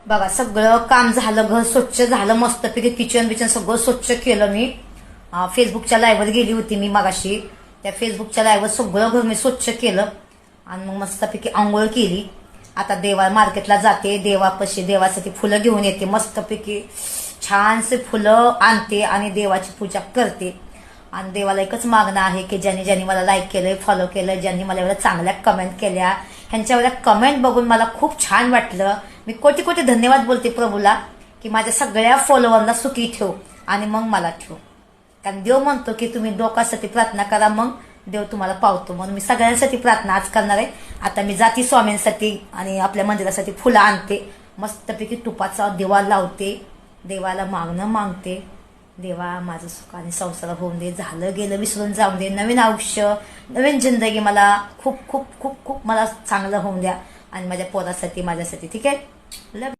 बघा सगळं काम झालं, घर स्वच्छ झालं, मस्तपैकी किचन बिचन सगळं स्वच्छ केलं मी. फेसबुकच्या लाईव्हवर गेली होती मी मगाशी. त्या फेसबुकच्या लाईव्हवर सगळं घर मी स्वच्छ केलं आणि मग मस्तपैकी आंघोळ केली. आता मार्केटला जाते, देवासाठी फुलं घेऊन येते, मस्तपैकी छानसे फुलं आणते आणि देवाची पूजा करते. आणि देवाला एकच मागणं आहे की ज्यांनी मला लाईक केलंय, फॉलो केलं, ज्यांनी मला एवढ्या चांगल्या कमेंट केल्या, ह्यांच्या एवढ्या कमेंट बघून मला खूप छान वाटलं. मी कोटी कोटी धन्यवाद बोलते प्रभूला की माझ्या सगळ्या फॉलोअरला सुखी ठेव आणि मग मला ठेव. कारण देव म्हणतो की तुम्ही लोकांसाठी प्रार्थना करा, मग देव तुम्हाला पावतो. म्हणून मी सगळ्यांसाठी प्रार्थना आज करणार आहे. आता मी जाती स्वामींसाठी आणि आपल्या मंदिरासाठी फुलं आणते, मस्तपैकी तुपाचा दिवा लावते, देवाला मागणं मागते. देवा माझं सुखाने संसार होऊन दे, झालं गेलं विसरून जाऊन दे, नवीन आयुष्य, नवीन जिंदगी मला खूप खूप खूप खूप मला चांगलं होऊन द्या आणि माझ्या पोरासाठी, माझ्यासाठी. ठीक आहे. लव